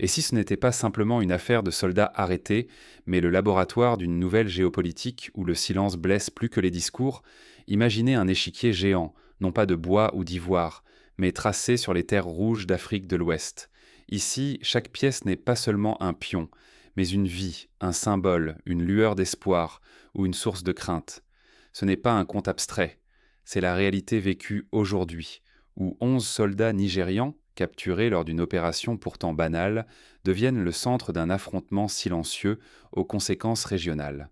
Et si ce n'était pas simplement une affaire de soldats arrêtés, mais le laboratoire d'une nouvelle géopolitique où le silence blesse plus que les discours, imaginez un échiquier géant, non pas de bois ou d'ivoire, mais tracé sur les terres rouges d'Afrique de l'Ouest. Ici, chaque pièce n'est pas seulement un pion, mais une vie, un symbole, une lueur d'espoir ou une source de crainte. Ce n'est pas un conte abstrait, c'est la réalité vécue aujourd'hui, où 11 soldats nigérians, capturés lors d'une opération pourtant banale, deviennent le centre d'un affrontement silencieux aux conséquences régionales.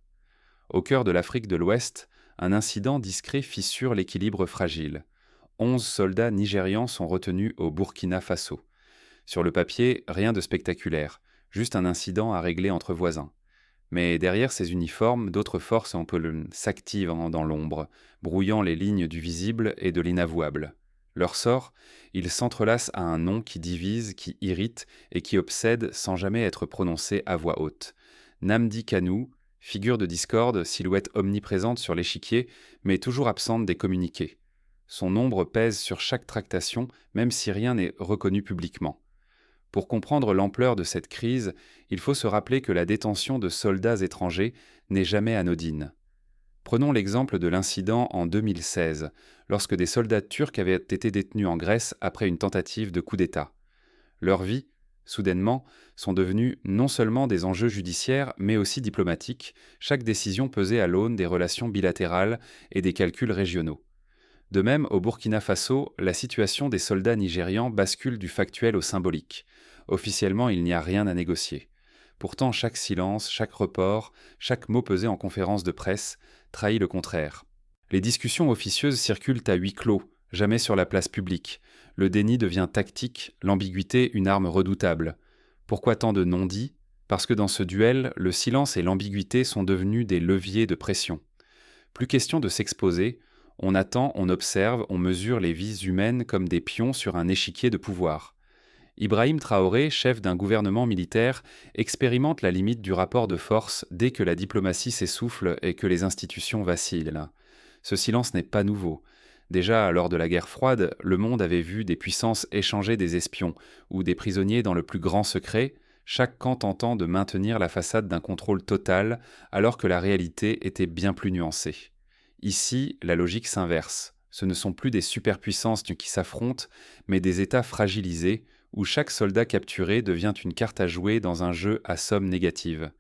Au cœur de l'Afrique de l'Ouest, un incident discret fissure l'équilibre fragile. 11 soldats nigérians sont retenus au Burkina Faso. Sur le papier, rien de spectaculaire, juste un incident à régler entre voisins. Mais derrière ces uniformes, d'autres forces s'activent dans l'ombre, brouillant les lignes du visible et de l'inavouable. Leur sort, ils s'entrelacent à un nom qui divise, qui irrite et qui obsède sans jamais être prononcé à voix haute. Nnamdi Kanu, figure de discorde, silhouette omniprésente sur l'échiquier, mais toujours absente des communiqués. Son ombre pèse sur chaque tractation, même si rien n'est reconnu publiquement. Pour comprendre l'ampleur de cette crise, il faut se rappeler que la détention de soldats étrangers n'est jamais anodine. Prenons l'exemple de l'incident en 2016, lorsque des soldats turcs avaient été détenus en Grèce après une tentative de coup d'État. Leurs vies, soudainement, sont devenues non seulement des enjeux judiciaires, mais aussi diplomatiques, chaque décision pesée à l'aune des relations bilatérales et des calculs régionaux. De même, au Burkina Faso, la situation des soldats nigérians bascule du factuel au symbolique. Officiellement, il n'y a rien à négocier. Pourtant, chaque silence, chaque report, chaque mot pesé en conférence de presse trahit le contraire. Les discussions officieuses circulent à huis clos, jamais sur la place publique. Le déni devient tactique, l'ambiguïté une arme redoutable. Pourquoi tant de non-dits ? Parce que dans ce duel, le silence et l'ambiguïté sont devenus des leviers de pression. Plus question de s'exposer, on attend, on observe, on mesure les vies humaines comme des pions sur un échiquier de pouvoir. Ibrahim Traoré, chef d'un gouvernement militaire, expérimente la limite du rapport de force dès que la diplomatie s'essouffle et que les institutions vacillent. Ce silence n'est pas nouveau. Déjà, lors de la guerre froide, le monde avait vu des puissances échanger des espions ou des prisonniers dans le plus grand secret, chaque camp tentant de maintenir la façade d'un contrôle total alors que la réalité était bien plus nuancée. Ici, la logique s'inverse. Ce ne sont plus des superpuissances qui s'affrontent, mais des États fragilisés, où chaque soldat capturé devient une carte à jouer dans un jeu à somme négative.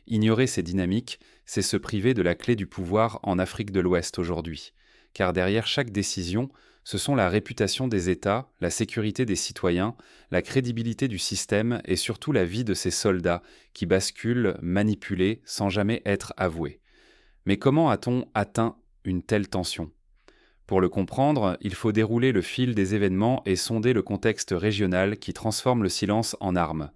Ignorer ces dynamiques, c'est se priver de la clé du pouvoir en Afrique de l'Ouest aujourd'hui. Car derrière chaque décision, ce sont la réputation des États, la sécurité des citoyens, la crédibilité du système et surtout la vie de ces soldats qui basculent, manipulés, sans jamais être avoués. Mais comment a-t-on atteint une telle tension ? Pour le comprendre, il faut dérouler le fil des événements et sonder le contexte régional qui transforme le silence en arme.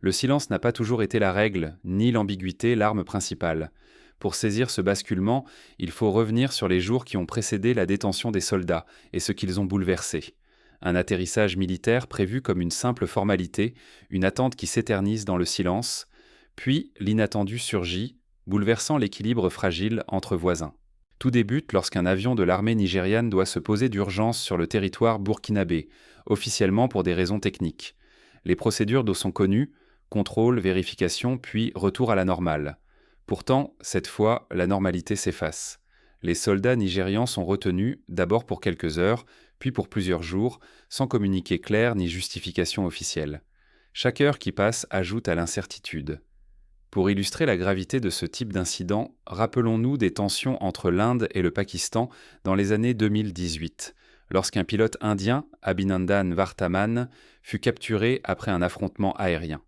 Le silence n'a pas toujours été la règle, ni l'ambiguïté l'arme principale. Pour saisir ce basculement, il faut revenir sur les jours qui ont précédé la détention des soldats et ce qu'ils ont bouleversé. Un atterrissage militaire prévu comme une simple formalité, une attente qui s'éternise dans le silence, puis l'inattendu surgit, bouleversant l'équilibre fragile entre voisins. Tout débute lorsqu'un avion de l'armée nigériane doit se poser d'urgence sur le territoire burkinabé, officiellement pour des raisons techniques. Les procédures sont connues, contrôle, vérification, puis retour à la normale. Pourtant, cette fois, la normalité s'efface. Les soldats nigérians sont retenus, d'abord pour quelques heures, puis pour plusieurs jours, sans communiqué clair ni justification officielle. Chaque heure qui passe ajoute à l'incertitude. Pour illustrer la gravité de ce type d'incident, rappelons-nous des tensions entre l'Inde et le Pakistan dans les années 2018, lorsqu'un pilote indien, Abhinandan Varthaman, fut capturé après un affrontement aérien.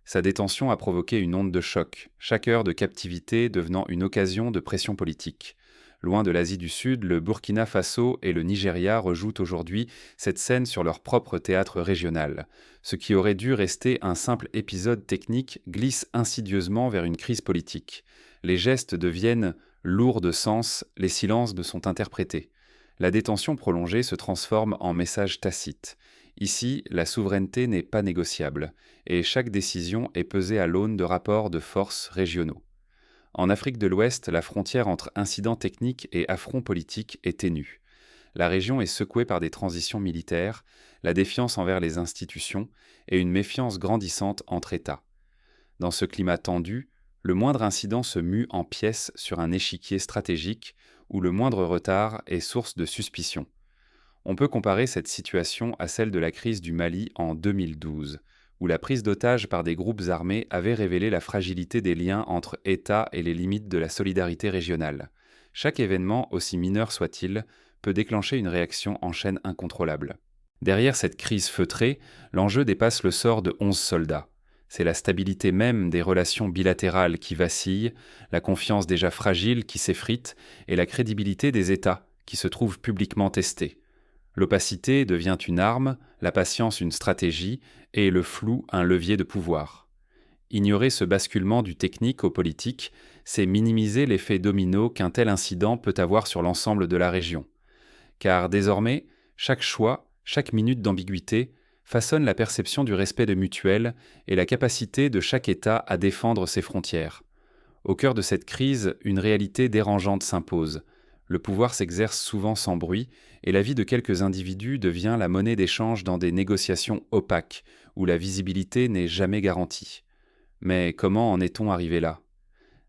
Sa détention a provoqué une onde de choc, chaque heure de captivité devenant une occasion de pression politique. Loin de l'Asie du Sud, le Burkina Faso et le Nigeria rejouent aujourd'hui cette scène sur leur propre théâtre régional. Ce qui aurait dû rester un simple épisode technique glisse insidieusement vers une crise politique. Les gestes deviennent lourds de sens, les silences sont interprétés. La détention prolongée se transforme en message tacite. Ici, la souveraineté n'est pas négociable, et chaque décision est pesée à l'aune de rapports de force régionaux. En Afrique de l'Ouest, la frontière entre incidents techniques et affronts politiques est ténue. La région est secouée par des transitions militaires, la défiance envers les institutions et une méfiance grandissante entre États. Dans ce climat tendu, le moindre incident se mue en pièces sur un échiquier stratégique où le moindre retard est source de suspicion. On peut comparer cette situation à celle de la crise du Mali en 2012, où la prise d'otages par des groupes armés avait révélé la fragilité des liens entre États et les limites de la solidarité régionale. Chaque événement, aussi mineur soit-il, peut déclencher une réaction en chaîne incontrôlable. Derrière cette crise feutrée, l'enjeu dépasse le sort de 11 soldats. C'est la stabilité même des relations bilatérales qui vacille, la confiance déjà fragile qui s'effrite et la crédibilité des États qui se trouvent publiquement testés. L'opacité devient une arme, la patience une stratégie et le flou un levier de pouvoir. Ignorer ce basculement du technique au politique, c'est minimiser l'effet domino qu'un tel incident peut avoir sur l'ensemble de la région. Car désormais, chaque choix, chaque minute d'ambiguïté façonne la perception du respect de mutuel et la capacité de chaque État à défendre ses frontières. Au cœur de cette crise, une réalité dérangeante s'impose. Le pouvoir s'exerce souvent sans bruit et la vie de quelques individus devient la monnaie d'échange dans des négociations opaques où la visibilité n'est jamais garantie. Mais comment en est-on arrivé là ?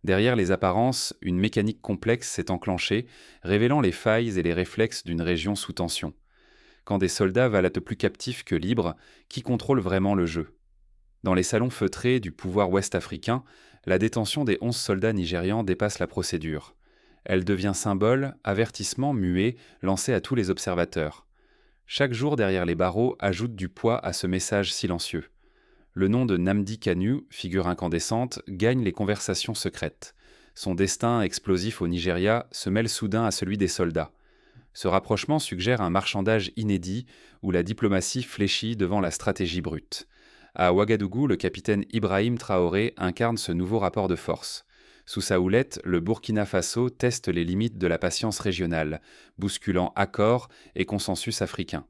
Derrière les apparences, une mécanique complexe s'est enclenchée, révélant les failles et les réflexes d'une région sous tension. Quand des soldats valent plus captifs que libres, qui contrôle vraiment le jeu ? Dans les salons feutrés du pouvoir ouest-africain, la détention des 11 soldats nigérians dépasse la procédure. Elle devient symbole, avertissement muet lancé à tous les observateurs. Chaque jour derrière les barreaux ajoute du poids à ce message silencieux. Le nom de Nnamdi Kanu, figure incandescente, gagne les conversations secrètes. Son destin explosif au Nigeria se mêle soudain à celui des soldats. Ce rapprochement suggère un marchandage inédit où la diplomatie fléchit devant la stratégie brute. À Ouagadougou, le capitaine Ibrahim Traoré incarne ce nouveau rapport de force. Sous sa houlette, le Burkina Faso teste les limites de la patience régionale, bousculant accords et consensus africains.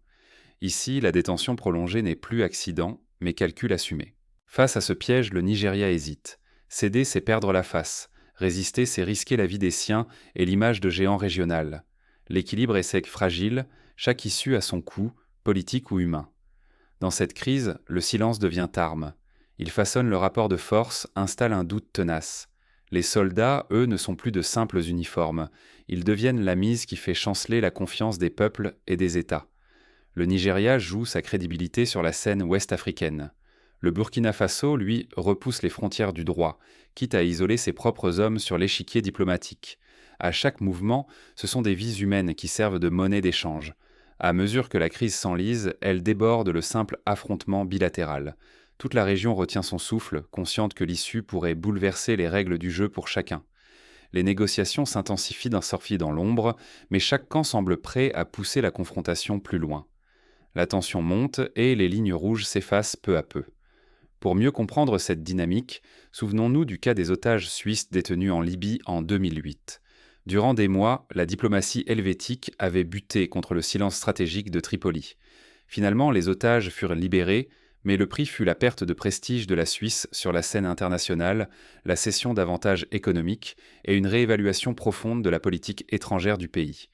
Ici, la détention prolongée n'est plus accident, mais calcul assumé. Face à ce piège, le Nigeria hésite. Céder, c'est perdre la face. Résister, c'est risquer la vie des siens et l'image de géant régional. L'équilibre est sec fragile, chaque issue a son coût, politique ou humain. Dans cette crise, le silence devient arme. Il façonne le rapport de force, installe un doute tenace. Les soldats, eux, ne sont plus de simples uniformes. Ils deviennent la mise qui fait chanceler la confiance des peuples et des États. Le Nigeria joue sa crédibilité sur la scène ouest-africaine. Le Burkina Faso, lui, repousse les frontières du droit, quitte à isoler ses propres hommes sur l'échiquier diplomatique. À chaque mouvement, ce sont des vies humaines qui servent de monnaie d'échange. À mesure que la crise s'enlise, elle déborde le simple affrontement bilatéral. Toute la région retient son souffle, consciente que l'issue pourrait bouleverser les règles du jeu pour chacun. Les négociations s'intensifient d'un sortie dans l'ombre, mais chaque camp semble prêt à pousser la confrontation plus loin. La tension monte et les lignes rouges s'effacent peu à peu. Pour mieux comprendre cette dynamique, souvenons-nous du cas des otages suisses détenus en Libye en 2008. Durant des mois, la diplomatie helvétique avait buté contre le silence stratégique de Tripoli. Finalement, les otages furent libérés, mais le prix fut la perte de prestige de la Suisse sur la scène internationale, la cession d'avantages économiques et une réévaluation profonde de la politique étrangère du pays.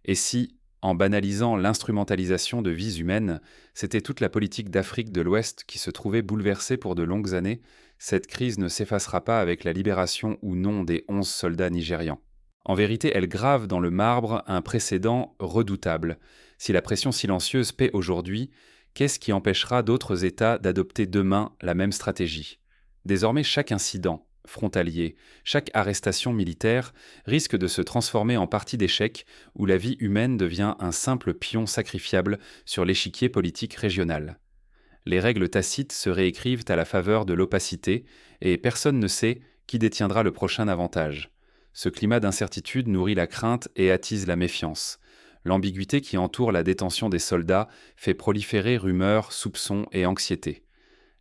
Et si, en banalisant l'instrumentalisation de vies humaines, c'était toute la politique d'Afrique de l'Ouest qui se trouvait bouleversée pour de longues années, cette crise ne s'effacera pas avec la libération ou non des 11 soldats nigérians. En vérité, elle grave dans le marbre un précédent redoutable. Si la pression silencieuse paie aujourd'hui, qu'est-ce qui empêchera d'autres États d'adopter demain la même stratégie ? Désormais, chaque incident frontalier, chaque arrestation militaire risque de se transformer en partie d'échec où la vie humaine devient un simple pion sacrifiable sur l'échiquier politique régional. Les règles tacites se réécrivent à la faveur de l'opacité et personne ne sait qui détiendra le prochain avantage. Ce climat d'incertitude nourrit la crainte et attise la méfiance. L'ambiguïté qui entoure la détention des soldats fait proliférer rumeurs, soupçons et anxiété.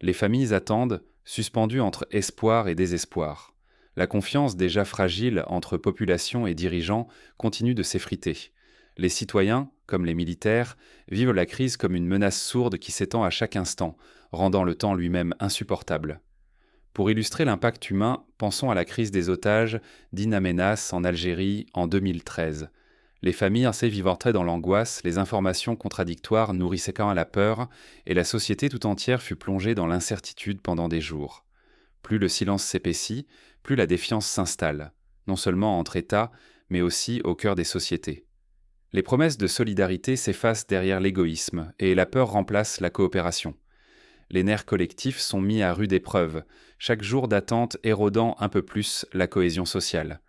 Les familles attendent, suspendues entre espoir et désespoir. La confiance déjà fragile entre population et dirigeants continue de s'effriter. Les citoyens, comme les militaires, vivent la crise comme une menace sourde qui s'étend à chaque instant, rendant le temps lui-même insupportable. Pour illustrer l'impact humain, pensons à la crise des otages d'In Amenas en Algérie en 2013. Les familles ainsi vivotaient dans l'angoisse, les informations contradictoires nourrissaient quand même la peur, et la société tout entière fut plongée dans l'incertitude pendant des jours. Plus le silence s'épaissit, plus la défiance s'installe, non seulement entre États, mais aussi au cœur des sociétés. Les promesses de solidarité s'effacent derrière l'égoïsme, et la peur remplace la coopération. Les nerfs collectifs sont mis à rude épreuve, chaque jour d'attente érodant un peu plus la cohésion sociale.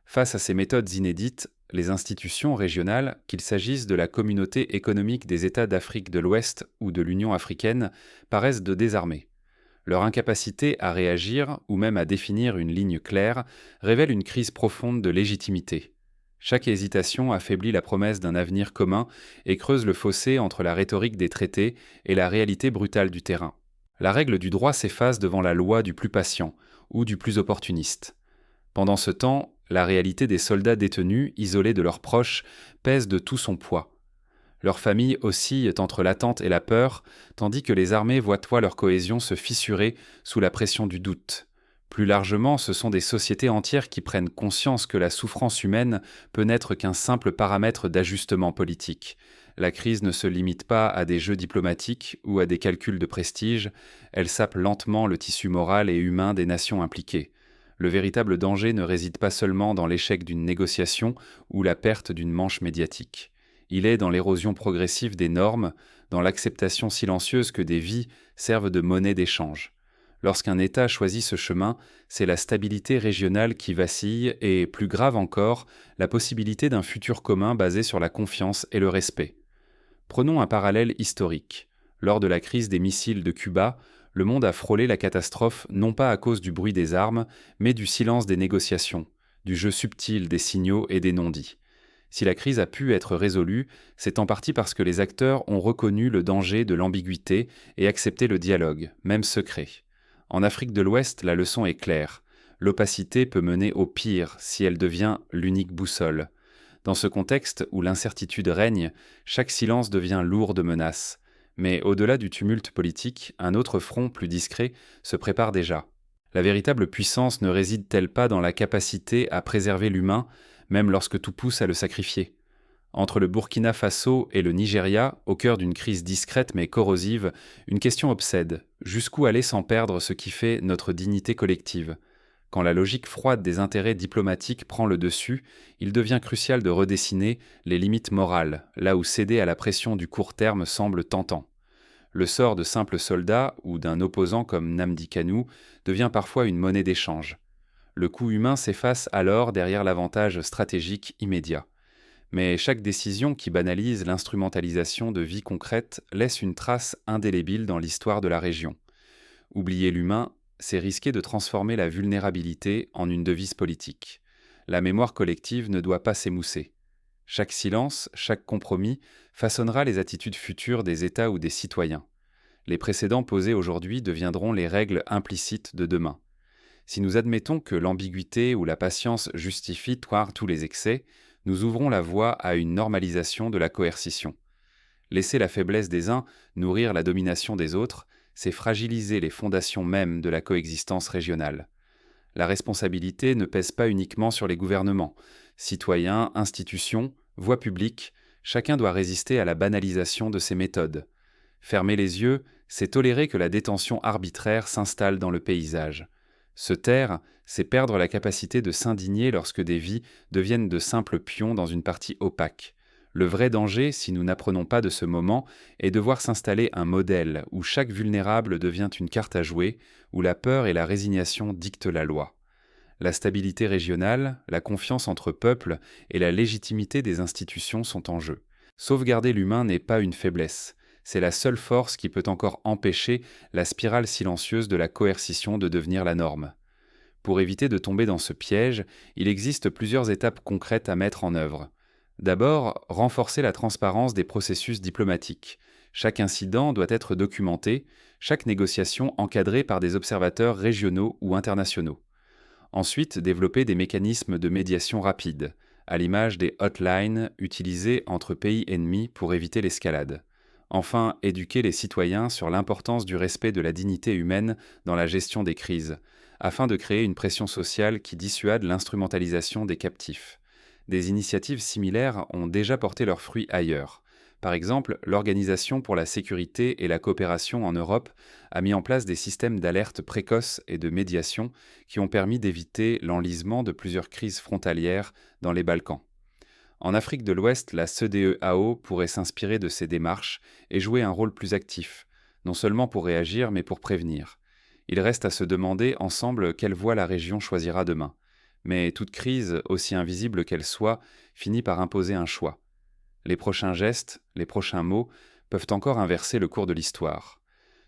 Face à ces méthodes inédites, les institutions régionales, qu'il s'agisse de la Communauté économique des États d'Afrique de l'Ouest ou de l'Union africaine, paraissent de désarmer. Leur incapacité à réagir ou même à définir une ligne claire révèle une crise profonde de légitimité. Chaque hésitation affaiblit la promesse d'un avenir commun et creuse le fossé entre la rhétorique des traités et la réalité brutale du terrain. La règle du droit s'efface devant la loi du plus patient ou du plus opportuniste. Pendant ce temps, la réalité des soldats détenus, isolés de leurs proches, pèse de tout son poids. Leurs familles oscillent entre l'attente et la peur, tandis que les armées voient leur cohésion se fissurer sous la pression du doute. Plus largement, ce sont des sociétés entières qui prennent conscience que la souffrance humaine peut n'être qu'un simple paramètre d'ajustement politique. La crise ne se limite pas à des jeux diplomatiques ou à des calculs de prestige, elle sape lentement le tissu moral et humain des nations impliquées. Le véritable danger ne réside pas seulement dans l'échec d'une négociation ou la perte d'une manche médiatique. Il est dans l'érosion progressive des normes, dans l'acceptation silencieuse que des vies servent de monnaie d'échange. Lorsqu'un État choisit ce chemin, c'est la stabilité régionale qui vacille et, plus grave encore, la possibilité d'un futur commun basé sur la confiance et le respect. Prenons un parallèle historique. Lors de la crise des missiles de Cuba, le monde a frôlé la catastrophe non pas à cause du bruit des armes, mais du silence des négociations, du jeu subtil des signaux et des non-dits. Si la crise a pu être résolue, c'est en partie parce que les acteurs ont reconnu le danger de l'ambiguïté et accepté le dialogue, même secret. En Afrique de l'Ouest, la leçon est claire. L'opacité peut mener au pire si elle devient l'unique boussole. Dans ce contexte où l'incertitude règne, chaque silence devient lourd de menaces. Mais au-delà du tumulte politique, un autre front plus discret se prépare déjà. La véritable puissance ne réside-t-elle pas dans la capacité à préserver l'humain, même lorsque tout pousse à le sacrifier ? Entre le Burkina Faso et le Nigeria, au cœur d'une crise discrète mais corrosive, une question obsède. Jusqu'où aller sans perdre ce qui fait notre dignité collective ? Quand la logique froide des intérêts diplomatiques prend le dessus, il devient crucial de redessiner les limites morales, là où céder à la pression du court terme semble tentant. Le sort de simples soldats ou d'un opposant comme Nnamdi Kanu devient parfois une monnaie d'échange. Le coût humain s'efface alors derrière l'avantage stratégique immédiat. Mais chaque décision qui banalise l'instrumentalisation de vie concrète laisse une trace indélébile dans l'histoire de la région. Oublier l'humain, c'est risquer de transformer la vulnérabilité en une devise politique. La mémoire collective ne doit pas s'émousser. Chaque silence, chaque compromis façonnera les attitudes futures des États ou des citoyens. Les précédents posés aujourd'hui deviendront les règles implicites de demain. Si nous admettons que l'ambiguïté ou la patience justifient tous les excès, nous ouvrons la voie à une normalisation de la coercition. Laisser la faiblesse des uns nourrir la domination des autres, c'est fragiliser les fondations mêmes de la coexistence régionale. La responsabilité ne pèse pas uniquement sur les gouvernements. Citoyens, institutions, voix publique, chacun doit résister à la banalisation de ces méthodes. Fermer les yeux, c'est tolérer que la détention arbitraire s'installe dans le paysage. Se taire, c'est perdre la capacité de s'indigner lorsque des vies deviennent de simples pions dans une partie opaque. Le vrai danger, si nous n'apprenons pas de ce moment, est de voir s'installer un modèle où chaque vulnérable devient une carte à jouer, où la peur et la résignation dictent la loi. La stabilité régionale, la confiance entre peuples et la légitimité des institutions sont en jeu. Sauvegarder l'humain n'est pas une faiblesse, c'est la seule force qui peut encore empêcher la spirale silencieuse de la coercition de devenir la norme. Pour éviter de tomber dans ce piège, il existe plusieurs étapes concrètes à mettre en œuvre. D'abord, renforcer la transparence des processus diplomatiques. Chaque incident doit être documenté, chaque négociation encadrée par des observateurs régionaux ou internationaux. Ensuite, développer des mécanismes de médiation rapide, à l'image des hotlines utilisées entre pays ennemis pour éviter l'escalade. Enfin, éduquer les citoyens sur l'importance du respect de la dignité humaine dans la gestion des crises, afin de créer une pression sociale qui dissuade l'instrumentalisation des captifs. Des initiatives similaires ont déjà porté leurs fruits ailleurs. Par exemple, l'Organisation pour la sécurité et la coopération en Europe a mis en place des systèmes d'alerte précoce et de médiation qui ont permis d'éviter l'enlisement de plusieurs crises frontalières dans les Balkans. En Afrique de l'Ouest, la CEDEAO pourrait s'inspirer de ces démarches et jouer un rôle plus actif, non seulement pour réagir, mais pour prévenir. Il reste à se demander ensemble quelle voie la région choisira demain. Mais toute crise, aussi invisible qu'elle soit, finit par imposer un choix. Les prochains gestes, les prochains mots, peuvent encore inverser le cours de l'histoire.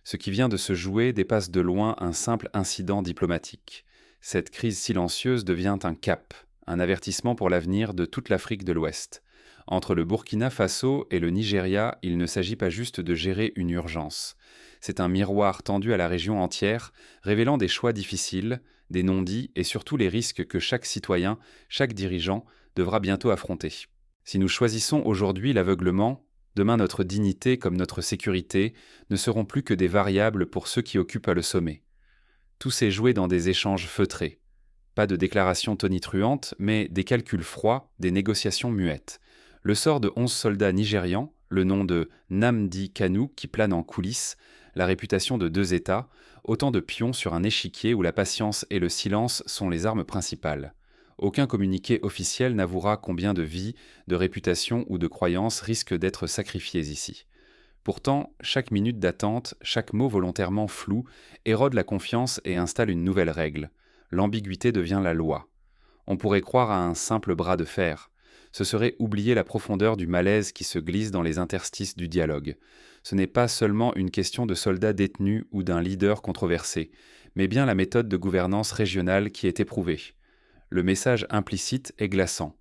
Ce qui vient de se jouer dépasse de loin un simple incident diplomatique. Cette crise silencieuse devient un cap, un avertissement pour l'avenir de toute l'Afrique de l'Ouest. Entre le Burkina Faso et le Nigeria, il ne s'agit pas juste de gérer une urgence. C'est un miroir tendu à la région entière, révélant des choix difficiles, des non-dits et surtout les risques que chaque citoyen, chaque dirigeant, devra bientôt affronter. Si nous choisissons aujourd'hui l'aveuglement, demain notre dignité comme notre sécurité ne seront plus que des variables pour ceux qui occupent le sommet. Tout s'est joué dans des échanges feutrés. Pas de déclarations tonitruantes, mais des calculs froids, des négociations muettes. Le sort de 11 soldats nigérians, le nom de Nnamdi Kanu qui plane en coulisses, la réputation de 2 États, autant de pions sur un échiquier où la patience et le silence sont les armes principales. Aucun communiqué officiel n'avouera combien de vies, de réputations ou de croyances risquent d'être sacrifiées ici. Pourtant, chaque minute d'attente, chaque mot volontairement flou, érode la confiance et installe une nouvelle règle. L'ambiguïté devient la loi. On pourrait croire à un simple bras de fer. Ce serait oublier la profondeur du malaise qui se glisse dans les interstices du dialogue. Ce n'est pas seulement une question de soldats détenus ou d'un leader controversé, mais bien la méthode de gouvernance régionale qui est éprouvée. Le message implicite est glaçant.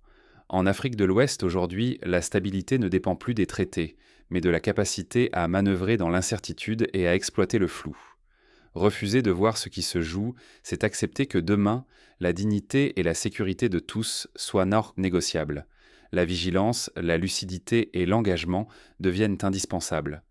En Afrique de l'Ouest, aujourd'hui, la stabilité ne dépend plus des traités, mais de la capacité à manœuvrer dans l'incertitude et à exploiter le flou. Refuser de voir ce qui se joue, c'est accepter que demain, la dignité et la sécurité de tous soient non négociables. La vigilance, la lucidité et l'engagement deviennent indispensables.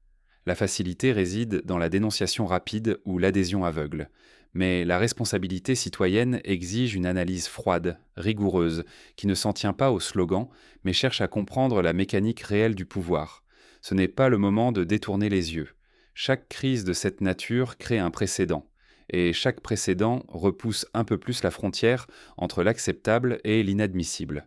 La facilité réside dans la dénonciation rapide ou l'adhésion aveugle. Mais la responsabilité citoyenne exige une analyse froide, rigoureuse, qui ne s'en tient pas au slogan, mais cherche à comprendre la mécanique réelle du pouvoir. Ce n'est pas le moment de détourner les yeux. Chaque crise de cette nature crée un précédent, et chaque précédent repousse un peu plus la frontière entre l'acceptable et l'inadmissible.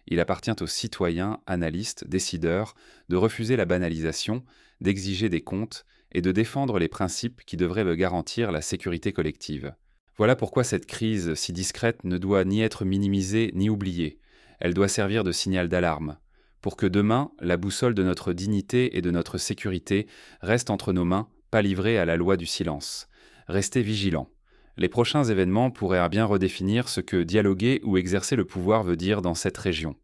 Il appartient aux citoyens, analystes, décideurs, de refuser la banalisation, d'exiger des comptes et de défendre les principes qui devraient me garantir la sécurité collective. Voilà pourquoi cette crise si discrète ne doit ni être minimisée ni oubliée. Elle doit servir de signal d'alarme. Pour que demain, la boussole de notre dignité et de notre sécurité reste entre nos mains, pas livrée à la loi du silence. Restez vigilants. Les prochains événements pourraient bien redéfinir ce que dialoguer ou exercer le pouvoir veut dire dans cette région.